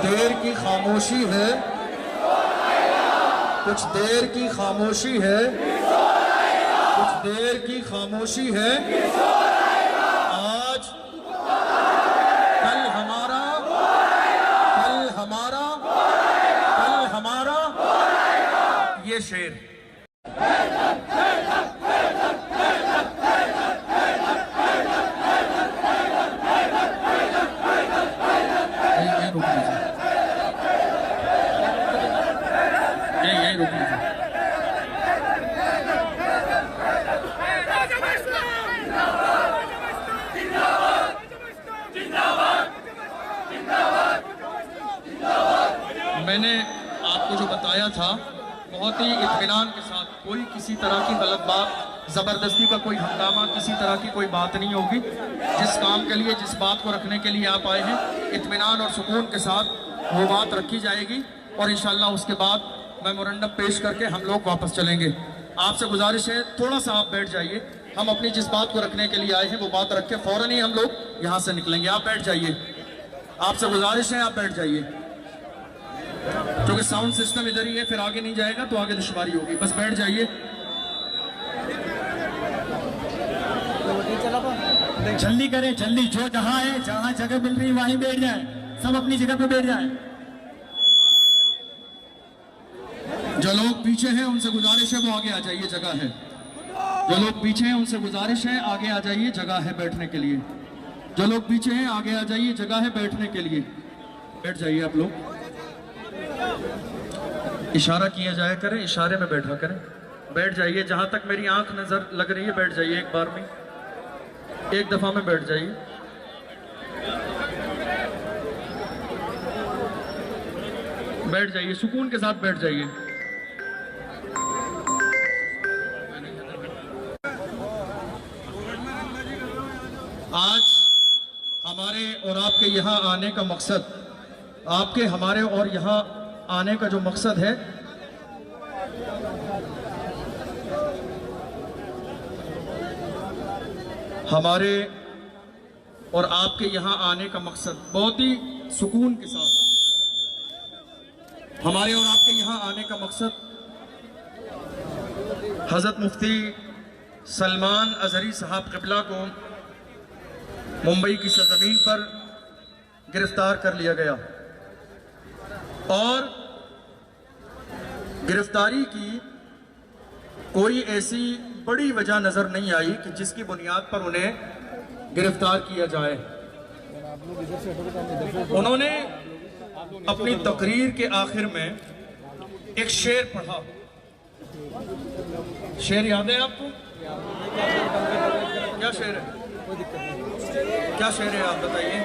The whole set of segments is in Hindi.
देर की खामोशी है, कुछ देर की खामोशी है, कुछ देर की खामोशी है। आज कल हमारा, कल हमारा, कल हमारा, ये शेर। मैंने आपको जो बताया था बहुत ही इत्मीनान के साथ, कोई किसी तरह की गलत बात, ज़बरदस्ती का कोई हंगामा, किसी तरह की कोई बात नहीं होगी। जिस काम के लिए, जिस बात को रखने के लिए आप आए हैं, इत्मीनान और सुकून के साथ वो बात रखी जाएगी और इंशाअल्लाह उसके बाद मेमोरेंडम पेश करके हम लोग वापस चलेंगे। आपसे गुजारिश है थोड़ा सा आप बैठ जाइए। हम अपनी जिस बात को रखने के लिए आए हैं वो बात रख के फ़ौरन ही हम लोग यहाँ से निकलेंगे। आप बैठ जाइए, आपसे गुजारिश है आप बैठ जाइए, क्योंकि साउंड सिस्टम इधर ही है, फिर आगे नहीं जाएगा तो आगे दुश्वारी होगी। बस बैठ जाइए। जल्दी करें, जल्दी, जो जहां है, जहां जगह मिल रही वहीं बैठ जाए, सब अपनी जगह पे बैठ जाए। जो लोग पीछे हैं उनसे गुजारिश है वो आगे आ जाइए, जगह है। जो लोग पीछे हैं उनसे गुजारिश है आगे आ जाइए, जगह है बैठने के लिए। जो लोग पीछे हैं आगे आ जाइए, जगह है बैठने के लिए। बैठ जाइए आप लोग। इशारा किया जाया करें, इशारे में बैठा करें। बैठ जाइए, जहां तक मेरी आंख नजर लग रही है बैठ जाइए। एक बार में, एक दफा में बैठ जाइए। बैठ जाइए, सुकून के साथ बैठ जाइए। आज हमारे और आपके यहाँ आने का मकसद, आपके हमारे और यहाँ आने का जो मकसद है, हमारे और आपके यहाँ आने का मकसद बहुत ही सुकून के साथ, हमारे और आपके यहाँ आने का मकसद हज़रत मुफ्ती सलमान अजहरी साहब क़िबला को मुंबई की सरजमीन पर गिरफ्तार कर लिया गया और गिरफ्तारी की कोई ऐसी बड़ी वजह नजर नहीं आई कि जिसकी बुनियाद पर उन्हें गिरफ्तार किया जाए। उन्होंने अपनी तकरीर के आखिर में एक शेर पढ़ा। शेर याद है आपको? क्या शेर है? क्या शेर है आप बताइए।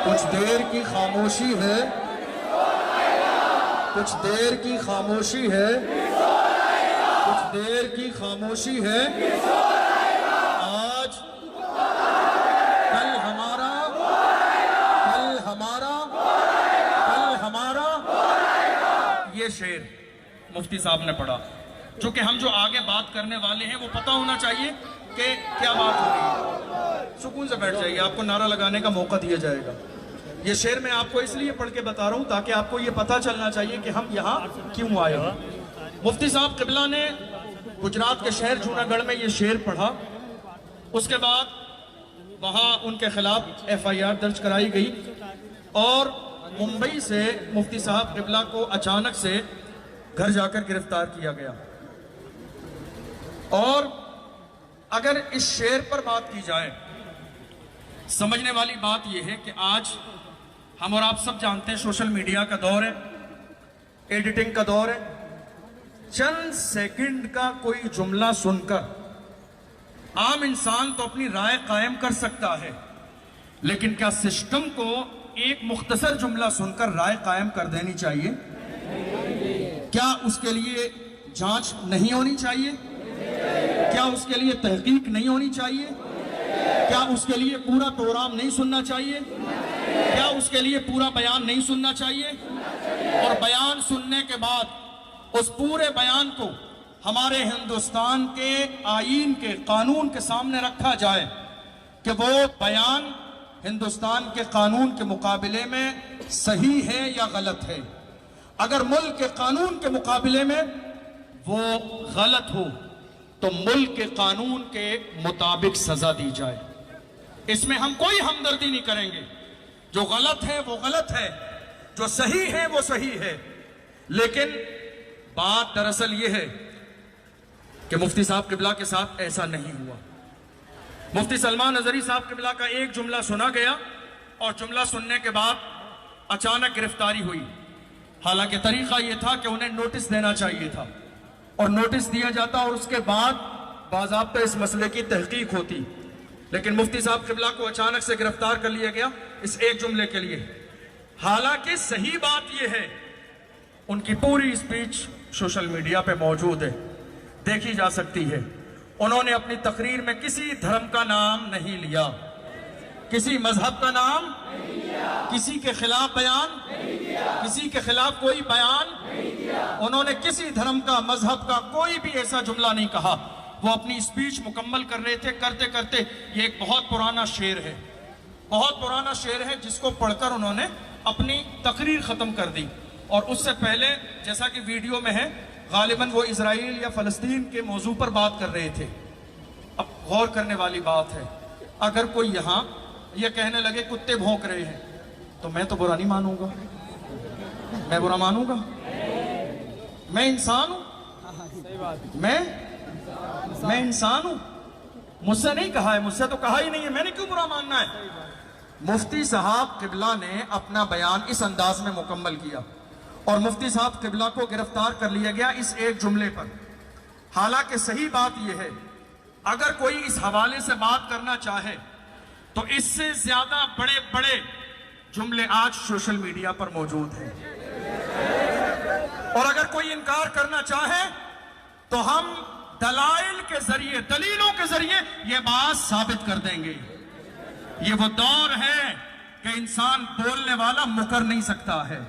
कुछ देर की खामोशी है, कुछ देर की खामोशी है, कुछ देर की खामोशी है। आज कल हमारा, कल हमारा, कल हमारा, ये शेर मुफ्ती साहब ने पढ़ा। चूंकि हम जो आगे बात करने वाले हैं वो पता होना चाहिए कि क्या बात हो रही है। सुकून से बैठ जाइए, आपको नारा लगाने का मौका दिया जाएगा। ये शेर मैं आपको इसलिए पढ़ के बता रहा हूँ ताकि आपको ये पता चलना चाहिए कि हम यहाँ क्यों आए हैं। मुफ्ती साहब क़िबला ने गुजरात के शहर जूनागढ़ में ये शेर पढ़ा। उसके बाद वहाँ उनके खिलाफ FIR दर्ज कराई गई और मुंबई से मुफ्ती साहब क़िबला को अचानक से घर जाकर गिरफ्तार किया गया। और अगर इस शेर पर बात की जाए, समझने वाली बात यह है कि आज हम और आप सब जानते हैं सोशल मीडिया का दौर है, एडिटिंग का दौर है। चंद सेकंड का कोई जुमला सुनकर आम इंसान तो अपनी राय कायम कर सकता है, लेकिन क्या सिस्टम को एक मुख्तसर जुमला सुनकर राय कायम कर देनी चाहिए? क्या उसके लिए जांच नहीं होनी चाहिए? क्या उसके लिए तहकीक नहीं होनी चाहिए? क्या उसके लिए पूरा प्रोग्राम नहीं सुनना चाहिए? क्या उसके लिए पूरा बयान नहीं सुनना चाहिए? और बयान सुनने के बाद उस पूरे बयान को हमारे हिंदुस्तान के आईन के कानून के सामने रखा जाए कि वो बयान हिंदुस्तान के कानून के मुकाबले में सही है या गलत है। अगर मुल्क के कानून के मुकाबले में वो गलत हो तो मुल्क के कानून के मुताबिक सजा दी जाए। इसमें हम कोई हमदर्दी नहीं करेंगे। जो गलत है वो गलत है, जो सही है वो सही है। लेकिन बात दरअसल ये है कि मुफ्ती साहब किबला के साथ ऐसा नहीं हुआ। मुफ्ती सलमान अजहरी साहब किबला का एक जुमला सुना गया और जुमला सुनने के बाद अचानक गिरफ्तारी हुई। हालांकि तरीका यह था कि उन्हें नोटिस देना चाहिए था और नोटिस दिया जाता और उसके बाद बाज़ाब्ता इस मसले की तहकीक होती। लेकिन मुफ्ती साहब किबला को अचानक से गिरफ्तार कर लिया गया इस एक जुमले के लिए। हालांकि सही बात यह है, उनकी पूरी स्पीच सोशल मीडिया पे मौजूद है, देखी जा सकती है। उन्होंने अपनी तकरीर में किसी धर्म का नाम नहीं लिया, किसी मजहब का नाम नहीं लिया, किसी के खिलाफ बयान नहीं दिया, किसी के खिलाफ कोई बयान नहीं दिया। उन्होंने किसी धर्म का, मजहब का कोई भी ऐसा जुमला नहीं कहा। वो अपनी स्पीच मुकम्मल कर रहे थे, करते करते ये एक बहुत पुराना शेर है, बहुत पुराना शेर है जिसको पढ़कर उन्होंने अपनी तकरीर खत्म कर दी। और उससे पहले जैसा कि वीडियो में है, गालिबन वो इजराइल या फलस्तीन के मौजू पर बात कर रहे थे। अब गौर करने वाली बात है, अगर कोई यहाँ ये कहने लगे कुत्ते भौंक रहे हैं तो मैं तो बुरा नहीं मानूंगा, मैं बुरा मानूंगा? मैं इंसान हूं, मैं इंसान हूं। मुझसे नहीं कहा है, मुझसे तो कहा ही नहीं है, मैंने क्यों बुरा मानना है? मुफ्ती साहब किबला ने अपना बयान इस अंदाज में मुकम्मल किया और मुफ्ती साहब किबला को गिरफ्तार कर लिया गया इस एक जुमले पर। हालांकि सही बात यह है, अगर कोई इस हवाले से बात करना चाहे तो इससे ज्यादा बड़े बड़े जुमले आज सोशल मीडिया पर मौजूद हैं। और अगर कोई इनकार करना चाहे तो हम दलाइल के जरिए, दलीलों के जरिए यह बात साबित कर देंगे। ये वो दौर है कि इंसान बोलने वाला मुकर नहीं सकता है।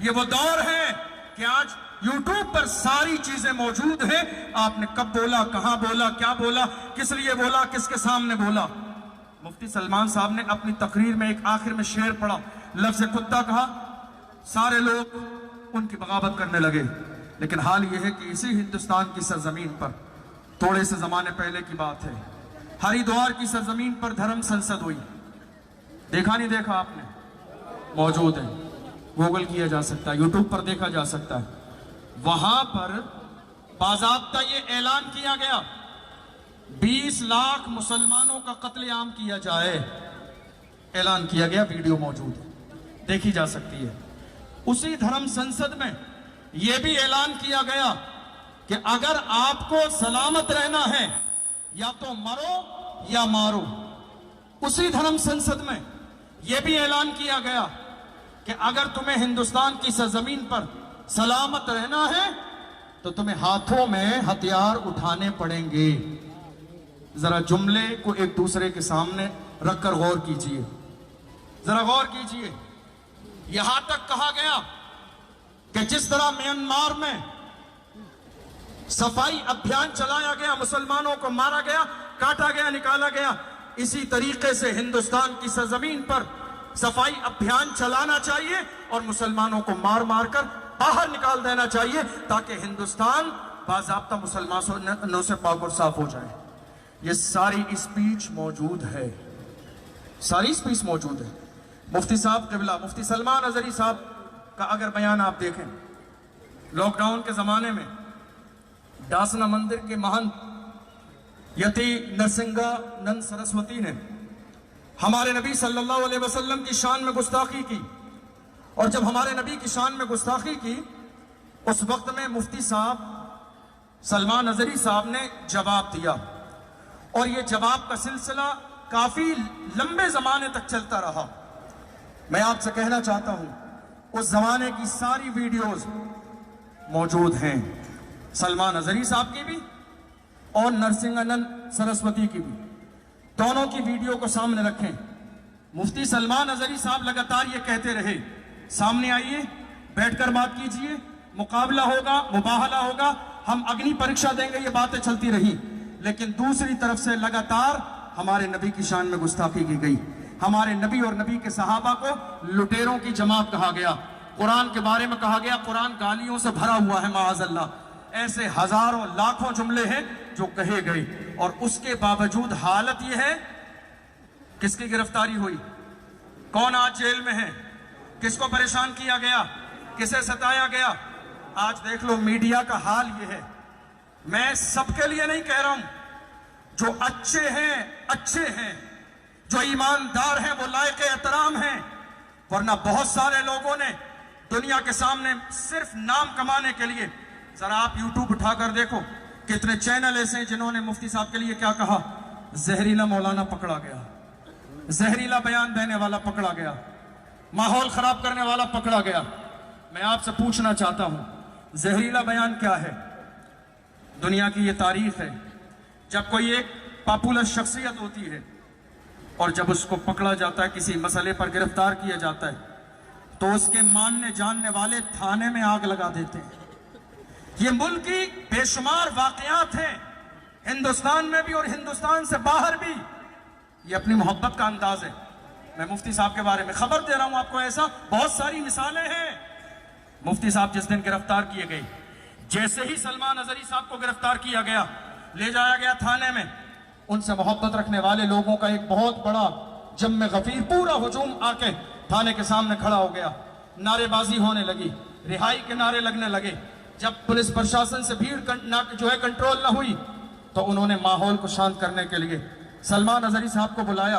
ये वो दौर है कि आज YouTube पर सारी चीजें मौजूद हैं। आपने कब बोला, कहां बोला, क्या बोला, किस लिए बोला, किसके सामने बोला। मुफ्ती सलमान साहब ने अपनी तकरीर में एक आखिर में शेर पढ़ा, लफ्ज़ कुत्ता कहा, सारे लोग उनकी बगावत करने लगे। लेकिन हाल यह है कि इसी हिंदुस्तान की सरजमीन पर थोड़े से जमाने पहले की बात है, हरिद्वार की सरजमीन पर धर्म संसद हुई। देखा नहीं देखा आपने? मौजूद है, गूगल किया जा सकता है, यूट्यूब पर देखा जा सकता है। वहां पर बाज़ाब्ता ये ऐलान किया गया 20 लाख मुसलमानों का कत्लेआम किया जाए, ऐलान किया गया, वीडियो मौजूद है, देखी जा सकती है। उसी धर्म संसद में यह भी ऐलान किया गया कि अगर आपको सलामत रहना है या तो मरो या मारो। उसी धर्म संसद में यह भी ऐलान किया गया कि अगर तुम्हें हिंदुस्तान की सरजमीन पर सलामत रहना है तो तुम्हें हाथों में हथियार उठाने पड़ेंगे। जरा जुमले को एक दूसरे के सामने रखकर गौर कीजिए, जरा गौर कीजिए। यहां तक कहा गया कि जिस तरह म्यांमार में सफाई अभियान चलाया गया, मुसलमानों को मारा गया, काटा गया, निकाला गया, इसी तरीके से हिंदुस्तान की सरजमीन पर सफाई अभियान चलाना चाहिए और मुसलमानों को मार मार कर बाहर निकाल देना चाहिए ताकि हिंदुस्तान बाज़ाब्ता मुसलमानों से पाक और साफ हो जाए। ये सारी स्पीच मौजूद है, सारी स्पीच मौजूद है। मुफ्ती साहब किबला, मुफ्ती सलमान अजहरी साहब का अगर बयान आप देखें, लॉकडाउन के जमाने में डासना मंदिर के महंत यति नरसिंगानंद सरस्वती ने हमारे नबी सल्लल्लाहु अलैहि वसल्लम की शान में गुस्ताखी की। और जब हमारे नबी की शान में गुस्ताखी की, उस वक्त में मुफ्ती साहब सलमान अजहरी साहब ने जवाब दिया और यह जवाब का सिलसिला काफी लंबे जमाने तक चलता रहा। मैं आपसे कहना चाहता हूं, उस जमाने की सारी वीडियोस मौजूद हैं, सलमान अजहरी साहब की भी और नरसिंगानंद सरस्वती की भी, दोनों की वीडियो को सामने रखें। मुफ्ती सलमान अजहरी साहब लगातार ये कहते रहे, सामने आइए, बैठकर बात कीजिए, मुकाबला होगा, मुबाहला होगा, हम अग्नि परीक्षा देंगे, ये बातें चलती रही। लेकिन दूसरी तरफ से लगातार हमारे नबी की शान में गुस्ताखी की गई। हमारे नबी और नबी के सहाबा को लुटेरों की जमात कहा गया। कुरान के बारे में कहा गया कुरान गालियों से भरा हुआ है माअज़ल्लाह। ऐसे हजारों लाखों जुमले हैं जो कहे गए, और उसके बावजूद हालत यह है, किसकी गिरफ्तारी हुई, कौन आज जेल में है, किसको परेशान किया गया, किसे सताया गया। आज देख लो मीडिया का हाल यह है। मैं सबके लिए नहीं कह रहा हूं, जो अच्छे हैं, जो ईमानदार हैं, वो लायक एहतराम हैं, वरना बहुत सारे लोगों ने दुनिया के सामने सिर्फ नाम कमाने के लिए, जरा आप यूट्यूब उठाकर देखो कितने चैनल ऐसे हैं जिन्होंने मुफ्ती साहब के लिए क्या कहा, जहरीला मौलाना पकड़ा गया, जहरीला बयान देने वाला पकड़ा गया, माहौल खराब करने वाला पकड़ा गया। मैं आपसे पूछना चाहता हूं, जहरीला बयान क्या है? दुनिया की यह तारीफ है, जब कोई एक पॉपुलर शख्सियत होती है और जब उसको पकड़ा जाता है, किसी मसले पर गिरफ्तार किया जाता है, तो उसके मानने जानने वाले थाने में आग लगा देते हैं। ये मुल्क की बेशुमार वाकयात हैं, हिंदुस्तान में भी और हिंदुस्तान से बाहर भी। ये अपनी मोहब्बत का अंदाज है। मैं मुफ्ती साहब के बारे में खबर दे रहा हूं आपको, ऐसा बहुत सारी मिसालें हैं। मुफ्ती साहब जिस दिन गिरफ्तार किए गए, जैसे ही सलमान अजहरी साहब को गिरफ्तार किया गया, ले जाया गया थाने में, उनसे मोहब्बत रखने वाले लोगों का एक बहुत बड़ा जम्मे गफीर पूरा हुजूम आके थाने के सामने खड़ा हो गया। नारेबाजी होने लगी, रिहाई के नारे लगने लगे। जब पुलिस प्रशासन से भीड़ जो है कंट्रोल ना हुई, तो उन्होंने माहौल को शांत करने के लिए सलमान अजहरी साहब को बुलाया